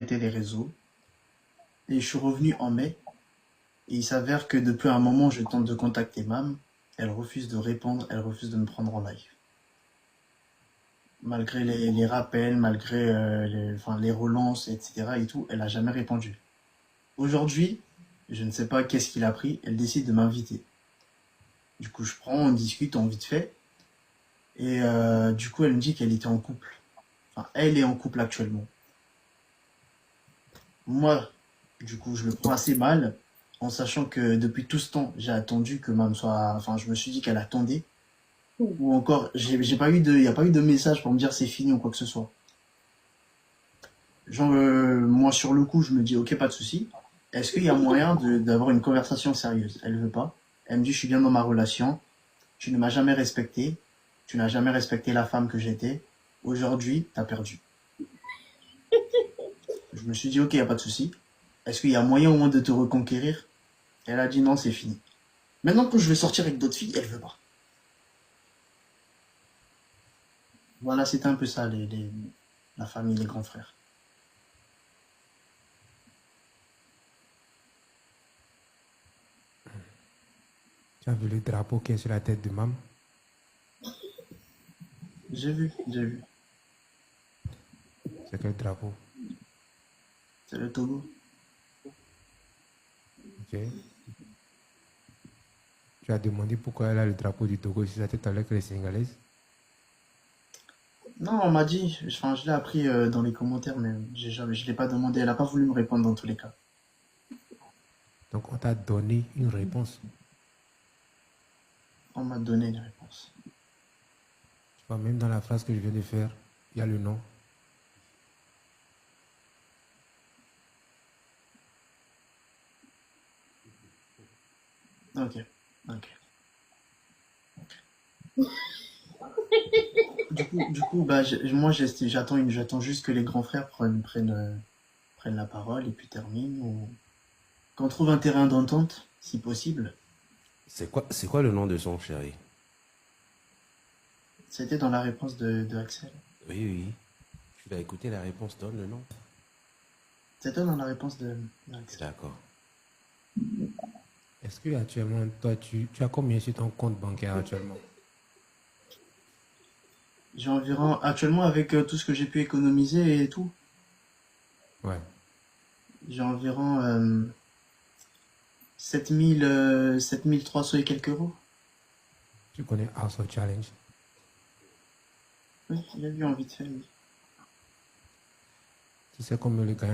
arrêté les réseaux. Et je suis revenu en mai. Et il s'avère que depuis un moment, je tente de contacter Mam. Elle refuse de répondre, elle refuse de me prendre en live. Malgré les rappels, malgré enfin, les relances, etc. et tout, elle a jamais répondu. Aujourd'hui, je ne sais pas qu'est-ce qu'il a pris, elle décide de m'inviter. Du coup, je prends, on discute, on vite fait. Et du coup, elle me dit qu'elle était en couple. Enfin, elle est en couple actuellement. Moi, du coup, je le prends assez mal, en sachant que depuis tout ce temps, j'ai attendu que Mam soit. Enfin, je me suis dit qu'elle attendait. Ou encore, j'ai pas eu de, y a pas eu de message pour me dire c'est fini ou quoi que ce soit. Genre, moi sur le coup, je me dis ok, pas de souci. Est-ce qu'il y a moyen d'avoir une conversation sérieuse? Elle veut pas. Elle me dit je suis bien dans ma relation. Tu ne m'as jamais respecté. Tu n'as jamais respecté la femme que j'étais. Aujourd'hui, t'as perdu. Je me suis dit ok, y a pas de souci. Est-ce qu'il y a moyen au moins de te reconquérir? Elle a dit non, c'est fini. Maintenant que je vais sortir avec d'autres filles, elle veut pas. Voilà, c'était un peu ça, la famille, les grands frères. Tu as vu le drapeau qui est sur la tête de Mam? J'ai vu, j'ai vu. C'est quel drapeau? C'est le Togo. Ok. Tu as demandé pourquoi elle a le drapeau du Togo sur sa tête alors qu'elle est sénégalaise? Non, on m'a dit, enfin, je l'ai appris dans les commentaires, mais je l'ai pas demandé. Elle a pas voulu me répondre dans tous les cas. Donc on t'a donné une réponse. On m'a donné une réponse. Tu vois, même dans la phrase que je viens de faire, il y a le nom. Ok, ok. Du coup, bah, moi, j'attends juste que les grands frères prennent la parole et puis terminent. Ou qu'on trouve un terrain d'entente, si possible. C'est quoi le nom de son chéri? C'était dans la réponse de Axel. Oui, oui. Tu l'as écouté, la réponse donne le nom. C'était dans la réponse de Axel. D'accord. Est-ce que actuellement, toi, tu as combien sur ton compte bancaire actuellement? J'ai environ, actuellement, avec tout ce que j'ai pu économiser et tout, Ouais. j'ai environ 7300 et quelques euros. Tu connais House of Challenge? Oui, il a vu en vite fait, oui. Tu sais combien le gagnant